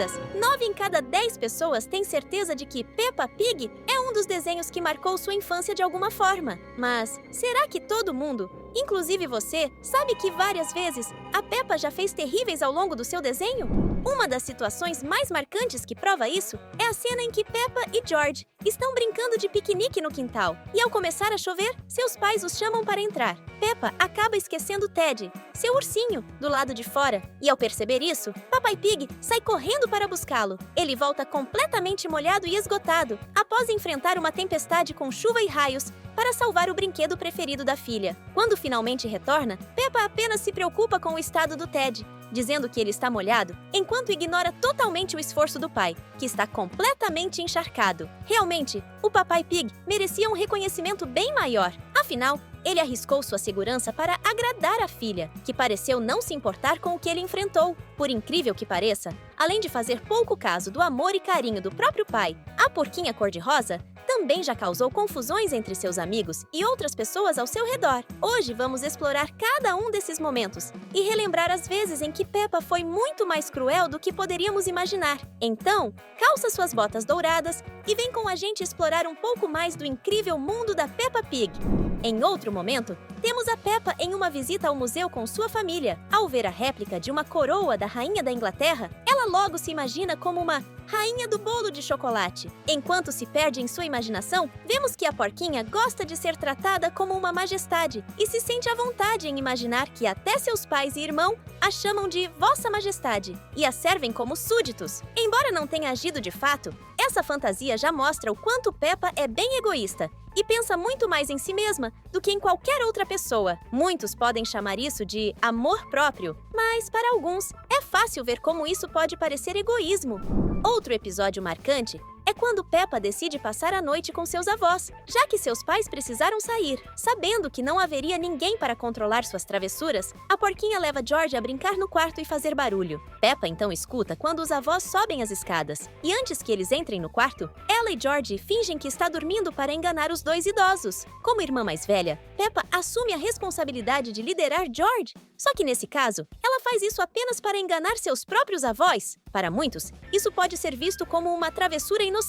dúvidas. 9 em cada 10 pessoas têm certeza de que Peppa Pig é um dos desenhos que marcou sua infância de alguma forma. Mas será que todo mundo, inclusive você, sabe que várias vezes a Peppa já fez terríveis ao longo do seu desenho? Uma das situações mais marcantes que prova isso é a cena em que Peppa e George estão brincando de piquenique no quintal. E ao começar a chover, seus pais os chamam para entrar. Peppa acaba esquecendo Ted, seu ursinho, do lado de fora. E ao perceber isso, Papai Pig sai correndo para buscá-lo. Ele volta completamente molhado e esgotado, após enfrentar uma tempestade com chuva e raios, para salvar o brinquedo preferido da filha. Quando finalmente retorna, Peppa apenas se preocupa com o estado do Ted, dizendo que ele está molhado, enquanto ignora totalmente o esforço do pai, que está completamente encharcado. Realmente, o Papai Pig merecia um reconhecimento bem maior. Afinal, ele arriscou sua segurança para agradar a filha, que pareceu não se importar com o que ele enfrentou. Por incrível que pareça, além de fazer pouco caso do amor e carinho do próprio pai, a porquinha cor-de-rosa também já causou confusões entre seus amigos e outras pessoas ao seu redor. Hoje vamos explorar cada um desses momentos e relembrar as vezes em que Peppa foi muito mais cruel do que poderíamos imaginar. Então, calça suas botas douradas e vem com a gente explorar um pouco mais do incrível mundo da Peppa Pig. Em outro momento, temos a Peppa em uma visita ao museu com sua família. Ao ver a réplica de uma coroa da Rainha da Inglaterra, ela logo se imagina como uma rainha do bolo de chocolate. Enquanto se perde em sua imaginação, vemos que a porquinha gosta de ser tratada como uma majestade e se sente à vontade em imaginar que até seus pais e irmão a chamam de Vossa Majestade e a servem como súditos. Embora não tenha agido de fato, essa fantasia já mostra o quanto Peppa é bem egoísta e pensa muito mais em si mesma do que em qualquer outra pessoa. Muitos podem chamar isso de amor próprio, mas para alguns é fácil ver como isso pode parecer egoísmo. Outro episódio marcante é quando Peppa decide passar a noite com seus avós, já que seus pais precisaram sair. Sabendo que não haveria ninguém para controlar suas travessuras, a porquinha leva George a brincar no quarto e fazer barulho. Peppa então escuta quando os avós sobem as escadas, e antes que eles entrem no quarto, ela e George fingem que está dormindo para enganar os dois idosos. Como irmã mais velha, Peppa assume a responsabilidade de liderar George, só que nesse caso, ela faz isso apenas para enganar seus próprios avós. Para muitos, isso pode ser visto como uma travessura inocente.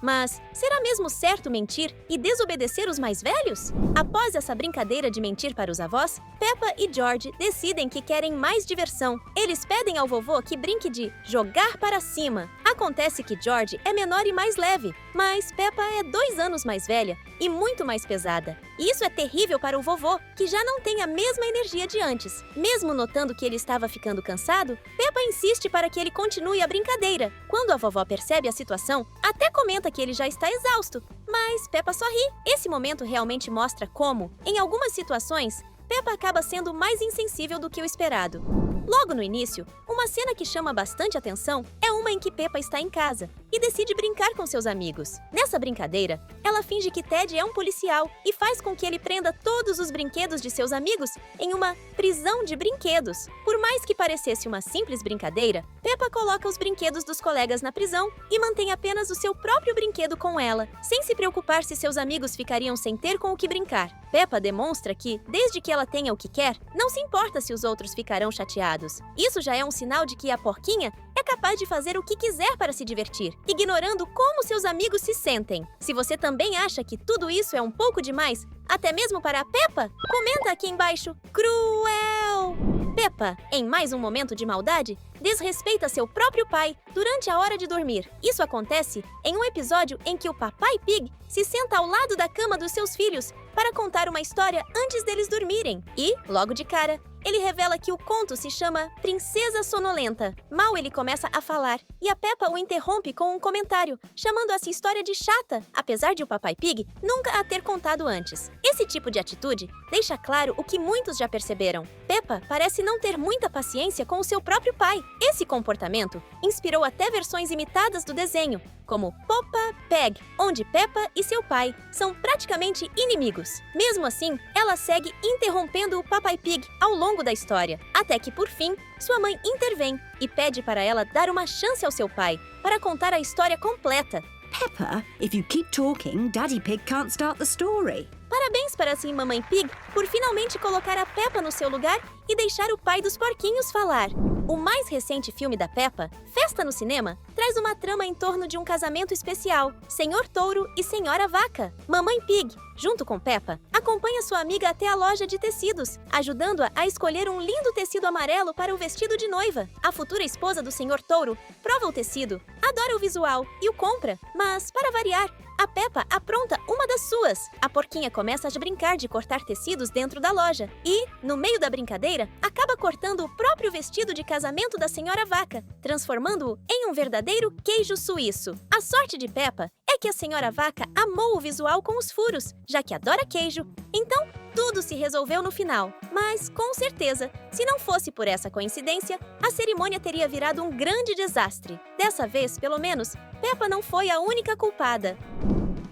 Mas será mesmo certo mentir e desobedecer os mais velhos? Após essa brincadeira de mentir para os avós, Peppa e George decidem que querem mais diversão. Eles pedem ao vovô que brinque de jogar para cima. Acontece que George é menor e mais leve, mas Peppa é 2 anos mais velha e muito mais pesada. E isso é terrível para o vovô, que já não tem a mesma energia de antes. Mesmo notando que ele estava ficando cansado, Peppa insiste para que ele continue a brincadeira. Quando a vovó percebe a situação, até comenta que ele já está exausto, mas Peppa só ri. Esse momento realmente mostra como, em algumas situações, Peppa acaba sendo mais insensível do que o esperado. Logo no início, uma cena que chama bastante atenção é uma em que Peppa está em casa e decide brincar com seus amigos. Nessa brincadeira, ela finge que Ted é um policial e faz com que ele prenda todos os brinquedos de seus amigos em uma prisão de brinquedos. Por mais que parecesse uma simples brincadeira, Peppa coloca os brinquedos dos colegas na prisão e mantém apenas o seu próprio brinquedo com ela, sem se preocupar se seus amigos ficariam sem ter com o que brincar. Peppa demonstra que, desde que ela tenha o que quer, não se importa se os outros ficarão chateados. Isso já é um sinal de que a porquinha é capaz de fazer o que quiser para se divertir, ignorando como seus amigos se sentem. Se você também acha que tudo isso é um pouco demais, até mesmo para a Peppa, comenta aqui embaixo, cruel! Peppa, em mais um momento de maldade, desrespeita seu próprio pai durante a hora de dormir. Isso acontece em um episódio em que o Papai Pig se senta ao lado da cama dos seus filhos para contar uma história antes deles dormirem. E, logo de cara, ele revela que o conto se chama Princesa Sonolenta. Mal ele começa a falar, e a Peppa o interrompe com um comentário, chamando essa história de chata, apesar de o Papai Pig nunca a ter contado antes. Esse tipo de atitude deixa claro o que muitos já perceberam. Peppa parece não ter muita paciência com o seu próprio pai. Esse comportamento inspirou até versões imitadas do desenho, como Poppa Peg, onde Peppa e seu pai são praticamente inimigos. Mesmo assim, ela segue interrompendo o Papai Pig ao longo da história, até que, por fim, sua mãe intervém e pede para ela dar uma chance ao seu pai para contar a história completa. Peppa, if you keep talking, Daddy Pig can't start the story. Parabéns para sim, Mamãe Pig, por finalmente colocar a Peppa no seu lugar e deixar o pai dos porquinhos falar. O mais recente filme da Peppa, Festa no Cinema, traz uma trama em torno de um casamento especial, Senhor Touro e Senhora Vaca. Mamãe Pig, junto com Peppa, acompanha sua amiga até a loja de tecidos, ajudando-a a escolher um lindo tecido amarelo para o vestido de noiva. A futura esposa do Senhor Touro prova o tecido, adora o visual e o compra, mas, para variar, a Peppa apronta uma das suas. A porquinha começa a brincar de cortar tecidos dentro da loja e, no meio da brincadeira, acaba cortando o próprio vestido de casamento da Senhora Vaca, transformando-o em um verdadeiro queijo suíço. A sorte de Peppa é que a Senhora Vaca amou o visual com os furos, já que adora queijo. Então, tudo se resolveu no final. Mas, com certeza, se não fosse por essa coincidência, a cerimônia teria virado um grande desastre. Dessa vez, pelo menos, Peppa não foi a única culpada.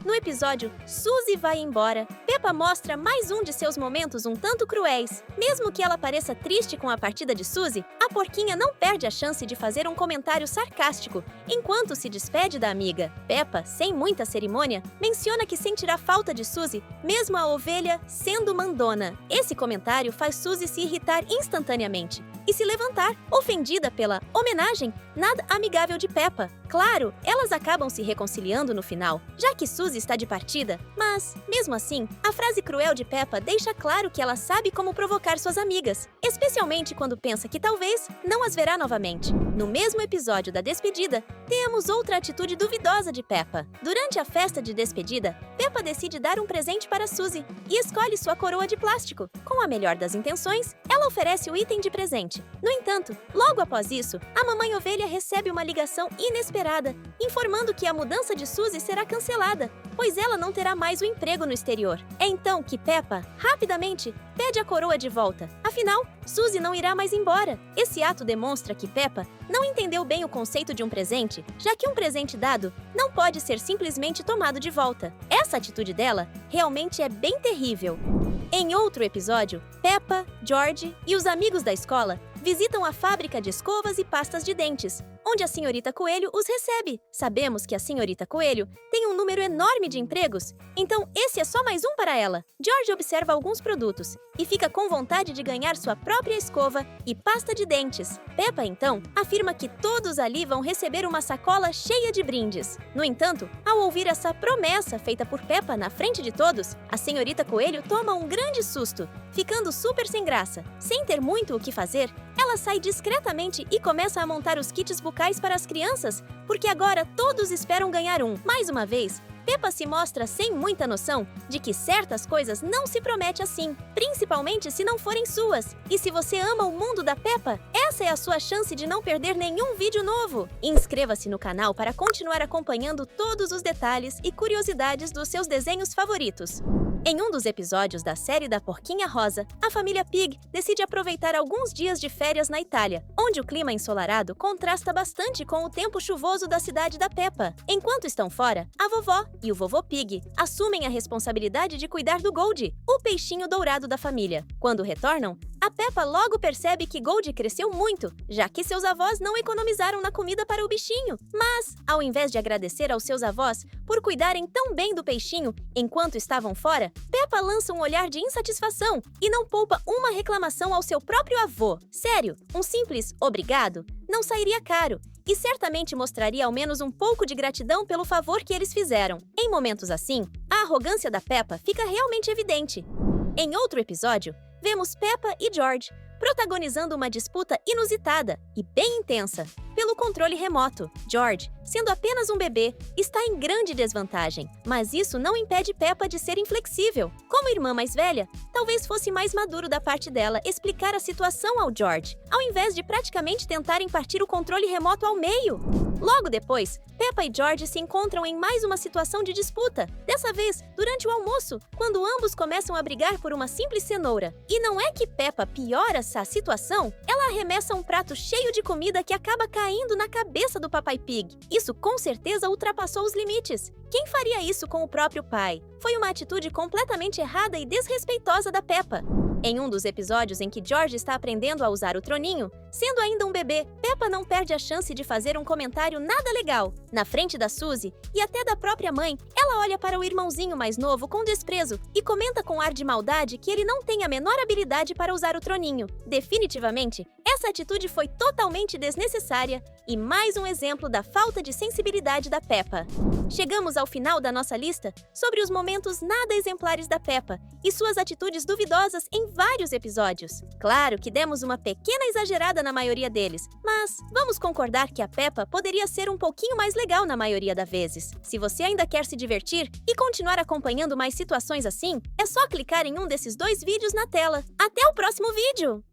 No episódio Suzy Vai Embora, Peppa mostra mais um de seus momentos um tanto cruéis. Mesmo que ela pareça triste com a partida de Suzy, a porquinha não perde a chance de fazer um comentário sarcástico enquanto se despede da amiga. Peppa, sem muita cerimônia, menciona que sentirá falta de Suzy, mesmo a ovelha sendo mandona. Esse comentário faz Suzy se irritar instantaneamente e se levantar, ofendida pela homenagem nada amigável de Peppa. Claro, elas acabam se reconciliando no final, já que Suzy está de partida, mas, mesmo assim, a frase cruel de Peppa deixa claro que ela sabe como provocar suas amigas, especialmente quando pensa que talvez não as verá novamente. No mesmo episódio da despedida, temos outra atitude duvidosa de Peppa. Durante a festa de despedida, Peppa decide dar um presente para Suzy e escolhe sua coroa de plástico. Com a melhor das intenções, ela oferece o item de presente. No entanto, logo após isso, a mamãe ovelha recebe uma ligação inesperada, informando que a mudança de Suzy será cancelada, pois ela não terá mais o emprego no exterior. É então que Peppa, rapidamente, pede a coroa de volta. Afinal, Suzy não irá mais embora. Esse ato demonstra que Peppa não entendeu bem o conceito de um presente, já que um presente dado não pode ser simplesmente tomado de volta. Essa atitude dela realmente é bem terrível. Em outro episódio, Peppa, George e os amigos da escola visitam a fábrica de escovas e pastas de dentes, onde a senhorita Coelho os recebe. Sabemos que a senhorita Coelho tem um número enorme de empregos, então esse é só mais um para ela. George observa alguns produtos e fica com vontade de ganhar sua própria escova e pasta de dentes. Peppa, então, afirma que todos ali vão receber uma sacola cheia de brindes. No entanto, ao ouvir essa promessa feita por Peppa na frente de todos, a senhorita Coelho toma um grande susto, ficando super sem graça. Sem ter muito o que fazer, ela sai discretamente e começa a montar os kits bucais para as crianças, porque agora todos esperam ganhar um. Mais uma vez, Peppa se mostra sem muita noção de que certas coisas não se promete assim, principalmente se não forem suas. E se você ama o mundo da Peppa, essa é a sua chance de não perder nenhum vídeo novo. Inscreva-se no canal para continuar acompanhando todos os detalhes e curiosidades dos seus desenhos favoritos. Em um dos episódios da série da Porquinha Rosa, a família Pig decide aproveitar alguns dias de férias na Itália, onde o clima ensolarado contrasta bastante com o tempo chuvoso da cidade da Peppa. Enquanto estão fora, a vovó e o vovô Pig assumem a responsabilidade de cuidar do Goldie, o peixinho dourado da família. Quando retornam, a Peppa logo percebe que Goldie cresceu muito, já que seus avós não economizaram na comida para o bichinho. Mas, ao invés de agradecer aos seus avós por cuidarem tão bem do peixinho enquanto estavam fora, Peppa lança um olhar de insatisfação e não poupa uma reclamação ao seu próprio avô. Sério, um simples obrigado não sairia caro e certamente mostraria ao menos um pouco de gratidão pelo favor que eles fizeram. Em momentos assim, a arrogância da Peppa fica realmente evidente. Em outro episódio, vemos Peppa e George protagonizando uma disputa inusitada e bem intensa pelo controle remoto. George, sendo apenas um bebê, está em grande desvantagem, mas isso não impede Peppa de ser inflexível. Como irmã mais velha, talvez fosse mais maduro da parte dela explicar a situação ao George, ao invés de praticamente tentarem partir o controle remoto ao meio. Logo depois, Peppa e George se encontram em mais uma situação de disputa, dessa vez durante o almoço, quando ambos começam a brigar por uma simples cenoura. E não é que Peppa piora essa situação, ela arremessa um prato cheio de comida que acaba caindo na cabeça do Papai Pig. Isso com certeza ultrapassou os limites. Quem faria isso com o próprio pai? Foi uma atitude completamente errada e desrespeitosa da Peppa. Em um dos episódios em que George está aprendendo a usar o troninho, sendo ainda um bebê, Peppa não perde a chance de fazer um comentário nada legal. Na frente da Suzy e até da própria mãe, ela olha para o irmãozinho mais novo com desprezo e comenta com ar de maldade que ele não tem a menor habilidade para usar o troninho. Definitivamente, Essa atitude foi totalmente desnecessária e mais um exemplo da falta de sensibilidade da Peppa. Chegamos ao final da nossa lista sobre os momentos nada exemplares da Peppa e suas atitudes duvidosas em vários episódios. Claro que demos uma pequena exagerada na maioria deles, mas vamos concordar que a Peppa poderia ser um pouquinho mais legal na maioria das vezes. Se você ainda quer se divertir e continuar acompanhando mais situações assim, é só clicar em um desses 2 vídeos na tela. Até o próximo vídeo!